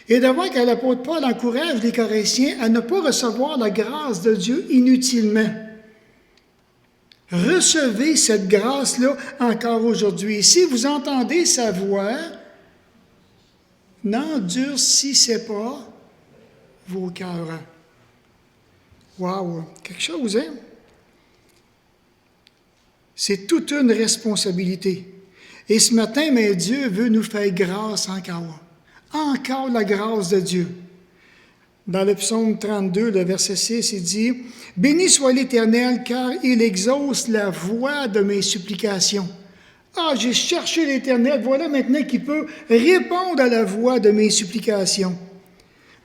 S1: Et de voir que l'apôtre Paul encourage les Corinthiens à ne pas recevoir la grâce de Dieu inutilement. Recevez cette grâce-là encore aujourd'hui. Et si vous entendez sa voix, n'endurcissez pas vos cœurs. Wow! Quelque chose, hein? C'est toute une responsabilité. Et ce matin, mais Dieu veut nous faire grâce encore. Encore la grâce de Dieu. Dans le psaume 32, le verset 6, il dit « Béni soit l'Éternel, car il exauce la voix de mes supplications. » Ah, j'ai cherché l'Éternel, voilà maintenant qu'il peut répondre à la voix de mes supplications.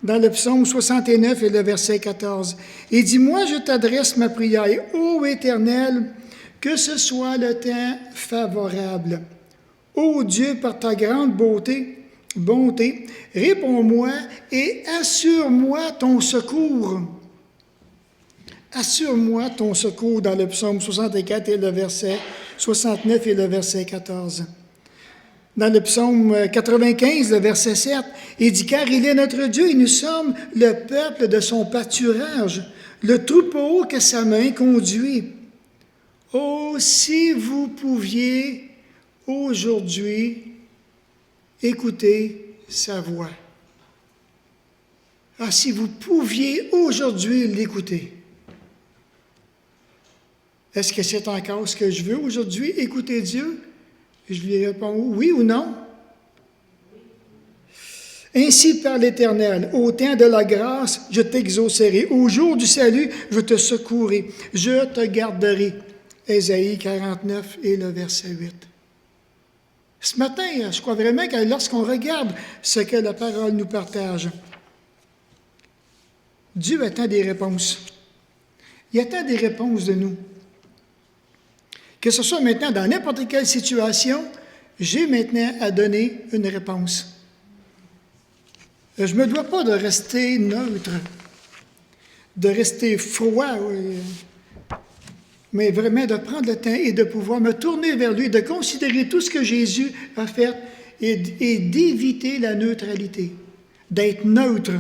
S1: Dans le psaume 69 et le verset 14, il dit « Moi, je t'adresse ma prière, ô Éternel, que ce soit le temps favorable. Ô Dieu, par ta grande bonté, réponds-moi et assure-moi ton secours. » Assure-moi ton secours dans le psaume 64 et le verset 69 et le verset 14. Dans le psaume 95, le verset 7, il dit « Car il est notre Dieu et nous sommes le peuple de son pâturage, le troupeau que sa main conduit. Oh, si vous pouviez aujourd'hui écouter sa voix. » Ah, si vous pouviez aujourd'hui l'écouter. Est-ce que c'est encore ce que je veux aujourd'hui, écouter Dieu? Je lui réponds oui ou non. Ainsi parle l'Éternel, au temps de la grâce, je t'exaucerai. Au jour du salut, je te secouerai. Je te garderai. Ésaïe 49 et le verset 8. Ce matin, je crois vraiment que lorsqu'on regarde ce que la parole nous partage, Dieu attend des réponses. Il attend des réponses de nous. Que ce soit maintenant dans n'importe quelle situation, j'ai maintenant à donner une réponse. Je ne me dois pas de rester neutre, de rester froid, mais vraiment de prendre le temps et de pouvoir me tourner vers lui, de considérer tout ce que Jésus a fait et d'éviter la neutralité, d'être neutre.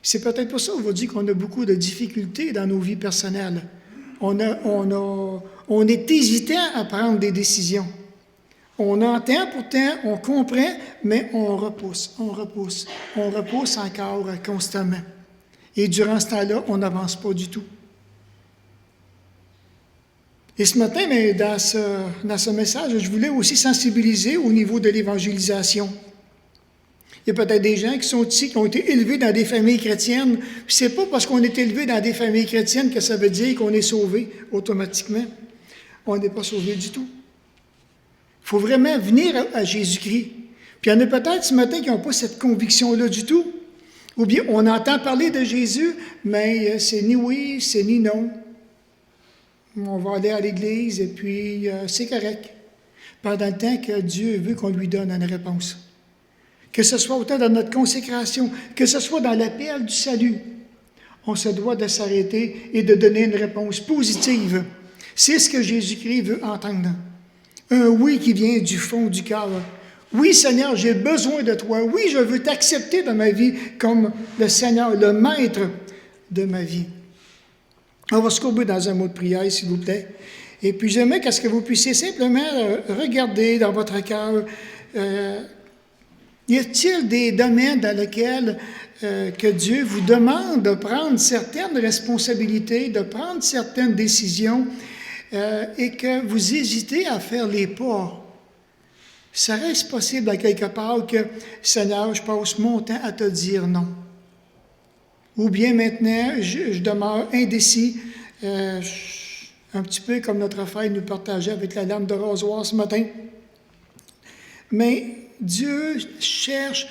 S1: C'est peut-être pour ça aujourd'hui qu'on a beaucoup de difficultés dans nos vies personnelles. On est hésitant à prendre des décisions. On entend pourtant, on comprend, mais on repousse encore constamment. Et durant ce temps-là, on n'avance pas du tout. Et ce matin, mais dans ce message, je voulais aussi sensibiliser au niveau de l'évangélisation. Il y a peut-être des gens qui sont ici, qui ont été élevés dans des familles chrétiennes. Puis c'est pas parce qu'on est élevé dans des familles chrétiennes que ça veut dire qu'on est sauvé automatiquement. On n'est pas sauvé du tout. Il faut vraiment venir à Jésus-Christ. Puis il y en a peut-être ce matin qui n'ont pas cette conviction-là du tout. Ou bien on entend parler de Jésus, mais c'est ni oui, c'est ni non. On va aller à l'église et puis c'est correct. Pendant le temps que Dieu veut qu'on lui donne une réponse. Que ce soit autant dans notre consécration, que ce soit dans l'appel du salut, on se doit de s'arrêter et de donner une réponse positive. C'est ce que Jésus-Christ veut entendre. Un oui qui vient du fond du cœur. Oui, Seigneur, j'ai besoin de toi. Oui, je veux t'accepter dans ma vie comme le Seigneur, le Maître de ma vie. On va se courber dans un mot de prière, s'il vous plaît. Et puis j'aimerais que vous puissiez simplement regarder dans votre cœur, y a-t-il des domaines dans lesquels que Dieu vous demande de prendre certaines responsabilités, de prendre certaines décisions et que vous hésitez à faire les pas? Serait-ce possible à quelque part que, Seigneur, je passe mon temps à te dire non? Ou bien maintenant, je demeure indécis, un petit peu comme notre frère nous partageait avec la lame de rasoir ce matin. Mais Dieu cherche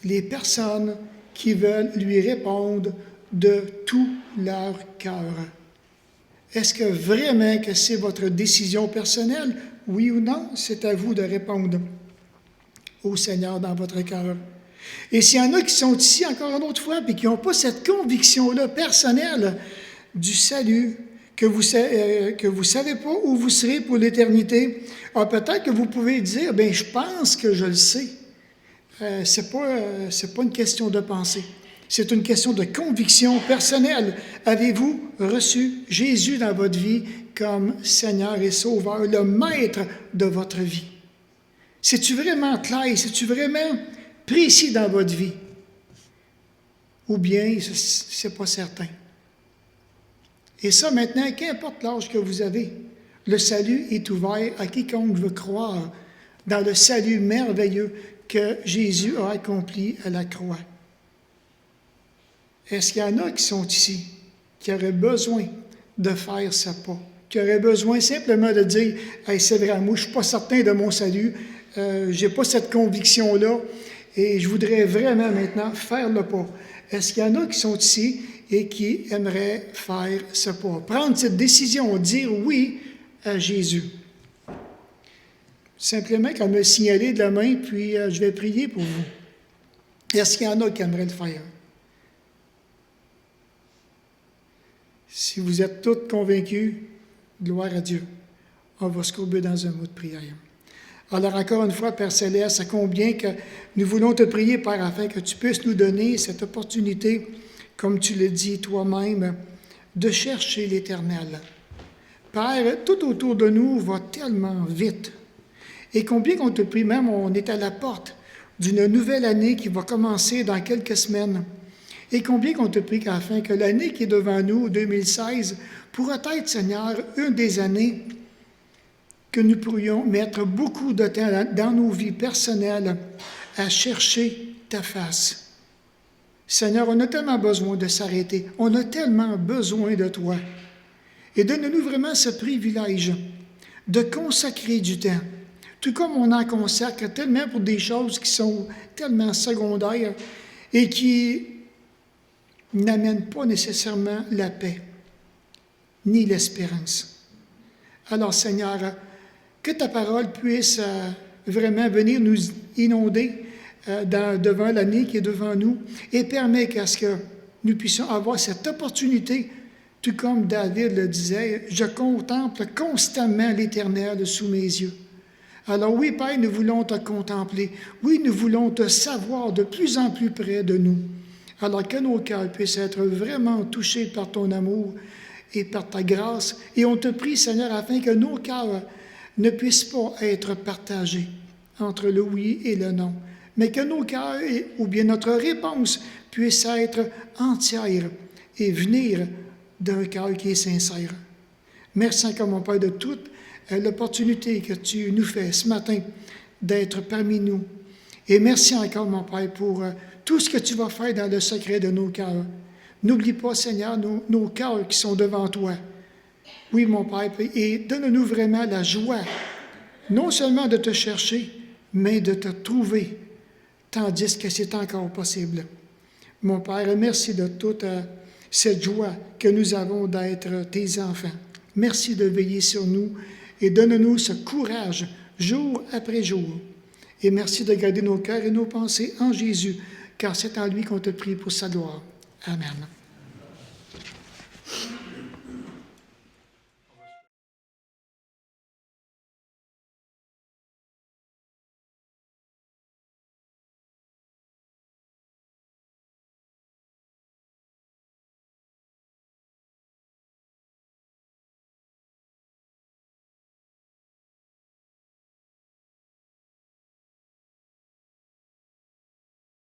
S1: les personnes qui veulent lui répondre de tout leur cœur. Est-ce que vraiment que c'est votre décision personnelle? Oui ou non? C'est à vous de répondre au Seigneur dans votre cœur. Et s'il y en a qui sont ici encore une autre fois et qui n'ont pas cette conviction-là personnelle du salut, que vous ne savez pas où vous serez pour l'éternité, peut-être que vous pouvez dire, bien, je pense que je le sais. C'est pas une question de pensée. C'est une question de conviction personnelle. Avez-vous reçu Jésus dans votre vie comme Seigneur et Sauveur, le maître de votre vie? C'est-tu vraiment clair? C'est-tu vraiment précis dans votre vie? Ou bien, c'est pas certain. Et ça, maintenant, qu'importe l'âge que vous avez, le salut est ouvert à quiconque veut croire dans le salut merveilleux que Jésus a accompli à la croix. Est-ce qu'il y en a qui sont ici, qui auraient besoin de faire ce pas, qui auraient besoin simplement de dire « Hey, c'est vrai, moi, je ne suis pas certain de mon salut, je n'ai pas cette conviction-là, et je voudrais vraiment maintenant faire le pas. » Est-ce qu'il y en a qui sont ici et qui aimeraient faire ce pas, prendre cette décision, dire oui à Jésus? Simplement qu'elle me signaler de la main, puis je vais prier pour vous. Est-ce qu'il y en a qui aimeraient le faire? Si vous êtes tous convaincus, gloire à Dieu. On va se courber dans un mot de prière. Alors encore une fois, Père Céleste, à combien que nous voulons te prier, Père, afin que tu puisses nous donner cette opportunité, comme tu le dis toi-même, de chercher l'Éternel. Père, tout autour de nous va tellement vite. Et combien qu'on te prie, même on est à la porte d'une nouvelle année qui va commencer dans quelques semaines. Et combien qu'on te prie afin que l'année qui est devant nous, 2016, pourra être, Seigneur, une des années que nous pourrions mettre beaucoup de temps dans nos vies personnelles à chercher ta face. Seigneur, on a tellement besoin de s'arrêter. On a tellement besoin de toi. Et donne-nous vraiment ce privilège de consacrer du temps. Tout comme on en consacre tellement pour des choses qui sont tellement secondaires et qui n'amènent pas nécessairement la paix, ni l'espérance. Alors, Seigneur, que ta parole puisse vraiment venir nous inonder devant l'année qui est devant nous et permet qu'à ce que nous puissions avoir cette opportunité, tout comme David le disait, je contemple constamment l'Éternel sous mes yeux. Alors oui, Père, nous voulons te contempler. Oui, nous voulons te savoir de plus en plus près de nous. Alors que nos cœurs puissent être vraiment touchés par ton amour et par ta grâce. Et on te prie, Seigneur, afin que nos cœurs ne puissent pas être partagés entre le oui et le non, mais que nos cœurs, ou bien notre réponse, puisse être entière et venir d'un cœur qui est sincère. Merci encore, mon Père, de toute l'opportunité que tu nous fais ce matin d'être parmi nous. Et merci encore, mon Père, pour tout ce que tu vas faire dans le secret de nos cœurs. N'oublie pas, Seigneur, nos cœurs qui sont devant toi. Oui, mon Père, et donne-nous vraiment la joie, non seulement de te chercher, mais de te trouver, tandis que c'est encore possible. Mon Père, merci de toute cette joie que nous avons d'être tes enfants. Merci de veiller sur nous et donne-nous ce courage jour après jour. Et merci de garder nos cœurs et nos pensées en Jésus, car c'est en lui qu'on te prie pour sa gloire. Amen.